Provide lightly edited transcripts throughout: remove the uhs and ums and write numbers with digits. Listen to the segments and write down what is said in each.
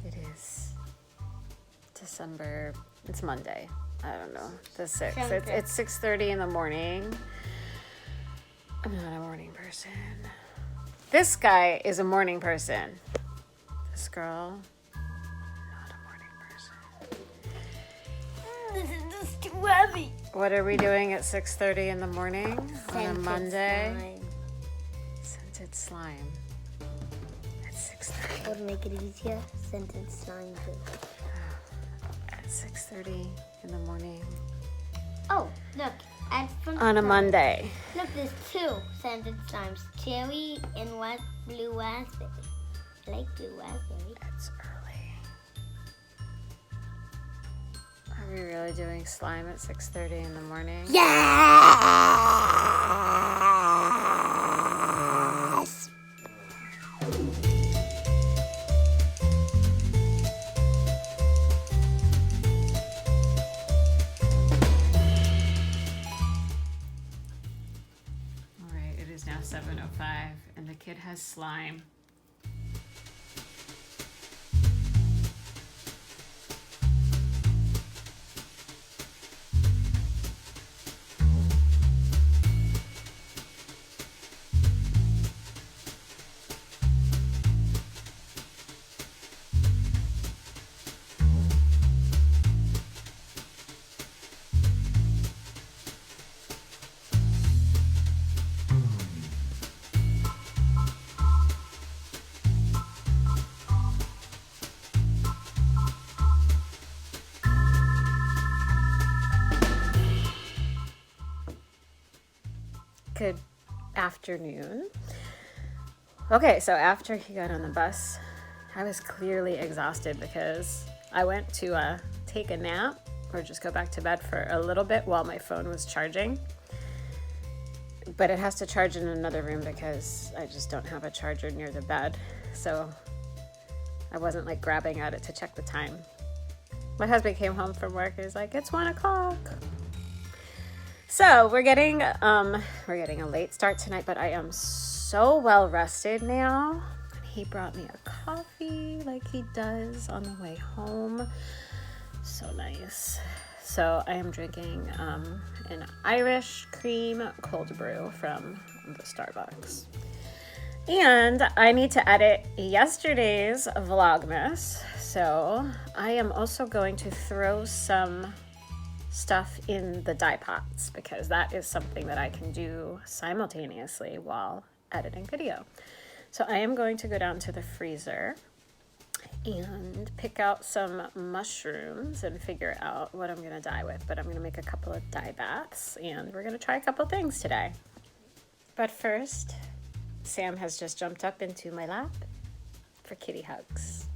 It is December, it's Monday. I don't know, the 6th. It's 6:30 in the morning. I'm not a morning person. This guy is a morning person. This girl, not a morning person. This is too heavy. What are we doing at 6:30 in the morning on a Monday? Scented slime. At 6:30. Would make it easier. Scented slime too. At 6:30 in the morning. Oh, look. On a Monday. Look, there's two scented slimes. Cherry and blue raspberry. I like blue raspberry. It's early. Are we really doing slime at 6:30 in the morning? Yes! All right, it is now 7:05 and the kid has slime. Good afternoon. Okay, so after he got on the bus, I was clearly exhausted because I went to take a nap or just go back to bed for a little bit while my phone was charging. But it has to charge in another room because I just don't have a charger near the bed. So I wasn't like grabbing at it to check the time. My husband came home from work and he's like, it's 1 o'clock. So we're getting a late start tonight, but I am so well rested now. He brought me a coffee like he does on the way home. So nice. So I am drinking an Irish cream cold brew from the Starbucks. And I need to edit yesterday's Vlogmas. So I am also going to throw some stuff in the dye pots because that is something that I can do simultaneously while editing video. So I am going to go down to the freezer and pick out some mushrooms and figure out what I'm going to dye with. But I'm going to make a couple of dye baths and we're going to try a couple things today. But first, Sam has just jumped up into my lap for kitty hugs.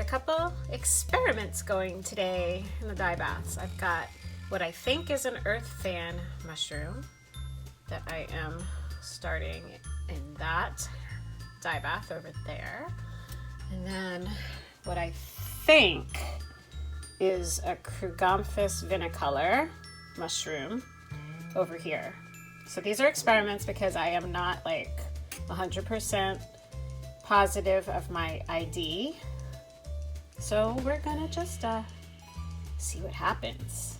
Couple experiments going today in the dye baths. I've got what I think is an earth fan mushroom that I am starting in that dye bath over there. And then what I think is a Krugamphus vinicolor mushroom over here. So these are experiments because I am not like 100% positive of my ID. So we're gonna just see what happens.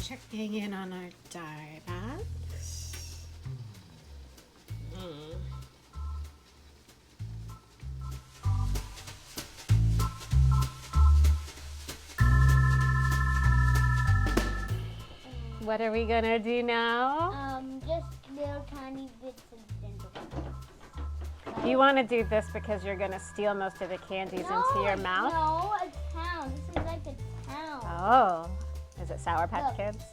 checking in on our dye baths. What are we gonna do now? Just little tiny bits of dental. You want to do this because you're gonna steal most of the candies into your mouth? No, a town. This is like a town. Oh, is it Sour Patch Look. Kids?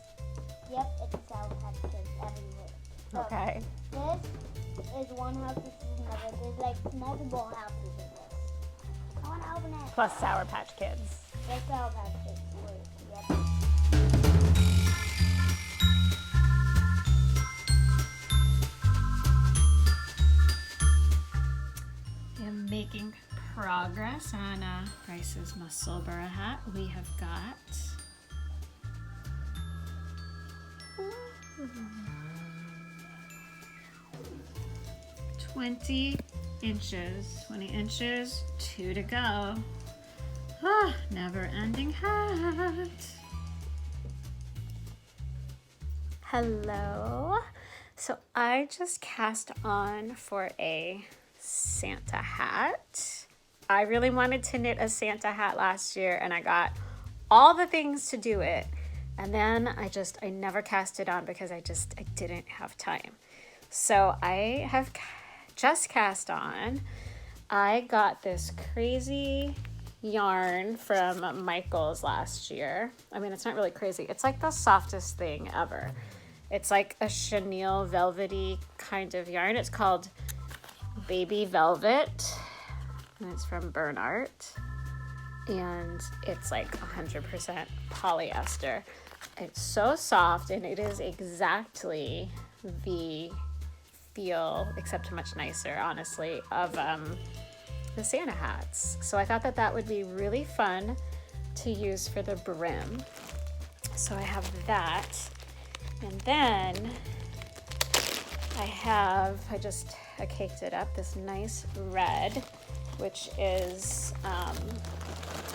Yep, it's a Sour Patch Kids everywhere. Look, Okay. This is one house, this is another. There's like multiple houses in this. I want to open it. Plus Sour Patch Kids. There's Sour Patch Kids. Yep. I'm making progress on Bryce's Musselburgh hat. We have got 20 inches, 2 to go. Ah, never ending hat. Hello. So I just cast on for a Santa hat. I really wanted to knit a Santa hat last year and I got all the things to do it. And then I never cast it on because I didn't have time. So I have just cast on. I got this crazy yarn from Michael's last year. I mean, it's not really crazy. It's like the softest thing ever. It's like a chenille velvety kind of yarn. It's called Baby Velvet, and it's from Bernart, and it's like 100% polyester. It's so soft, and it is exactly the feel, except much nicer, honestly, of the Santa hats. So I thought that would be really fun to use for the brim. So I have that, and then I caked it up, this nice red, which is,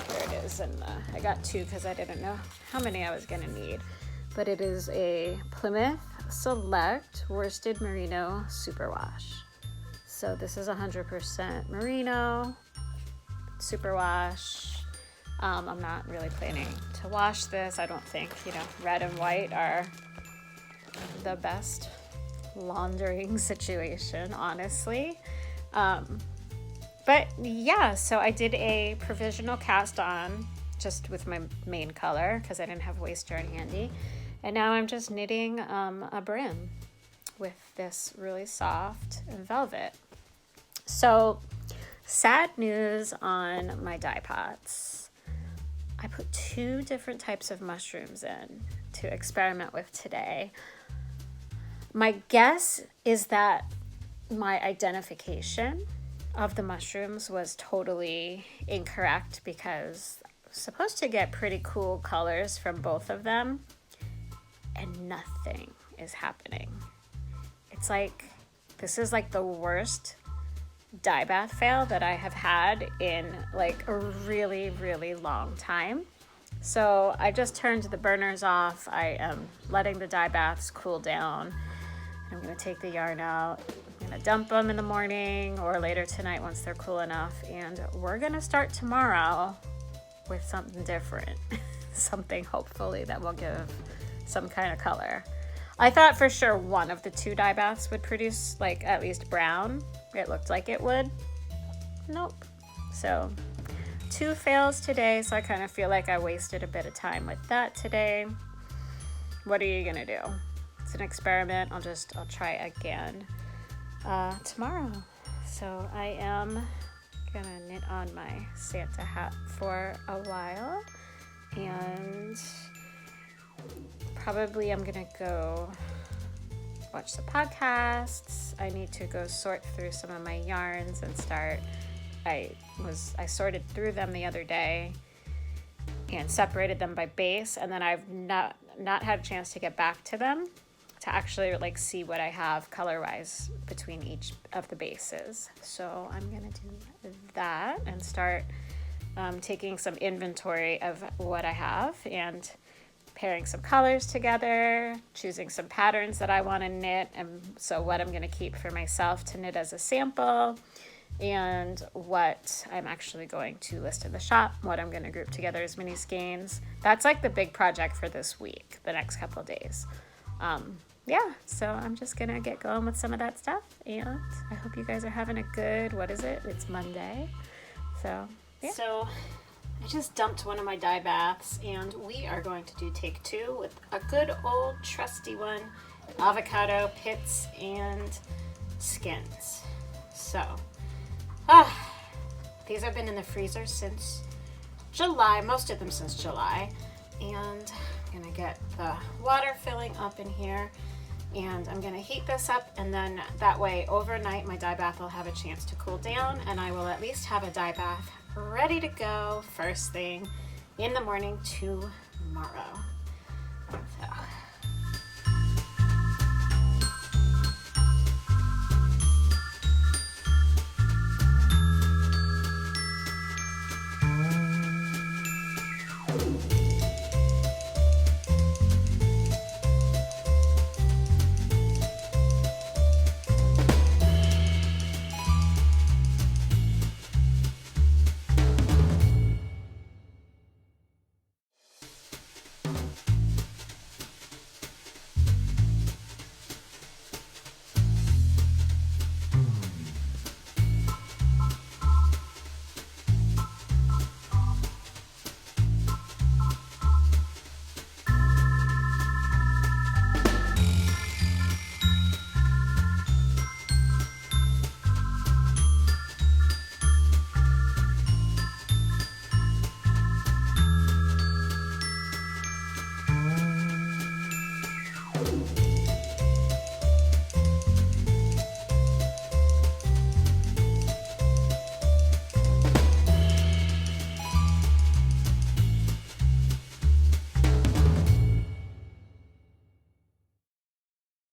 here it is, and I got 2 because I didn't know how many I was gonna need, but it is a Plymouth Select Worsted Merino Superwash. So this is 100% merino, superwash. I'm not really planning to wash this. I don't think, red and white are the best laundering situation, honestly. But yeah, so I did a provisional cast on just with my main color because I didn't have waist yarn handy. And now I'm just knitting a brim with this really soft velvet. So sad news on my dye pots. I put 2 different types of mushrooms in to experiment with today. My guess is that my identification of the mushrooms was totally incorrect because I was supposed to get pretty cool colors from both of them, and nothing is happening. It's like, this is like the worst dye bath fail that I have had in like a really, really long time. So I just turned the burners off. I am letting the dye baths cool down. I'm gonna take the yarn out. I'm gonna dump them in the morning or later tonight once they're cool enough. And we're gonna start tomorrow with something different. Something hopefully that will give some kind of color. I thought for sure one of the 2 dye baths would produce like at least brown. It looked like it would. Nope. So 2 fails today, so I kind of feel like I wasted a bit of time with that today. What are you gonna do? It's an experiment. I'll try again tomorrow. So I am gonna knit on my Santa hat for a while, and probably I'm gonna go watch the podcasts. I need to go sort through some of my yarns and start. I sorted through them the other day and separated them by base, and then I've not had a chance to get back to them to actually like see what I have color-wise between each of the bases. So I'm gonna do that and start taking some inventory of what I have and pairing some colors together, choosing some patterns that I want to knit, and so what I'm going to keep for myself to knit as a sample, and what I'm actually going to list in the shop, what I'm going to group together as mini skeins. That's like the big project for this week, the next couple of days. Yeah, so I'm just gonna get going with some of that stuff, and I hope you guys are having a good, what is it? It's Monday. So, yeah. So I just dumped one of my dye baths, and we are going to do take 2 with a good old trusty one, avocado pits and skins. So, these have been in the freezer since July, most of them since July, and I'm gonna get the water filling up in here, and I'm gonna heat this up, and then that way overnight my dye bath will have a chance to cool down, and I will at least have a dye bath ready to go first thing in the morning tomorrow.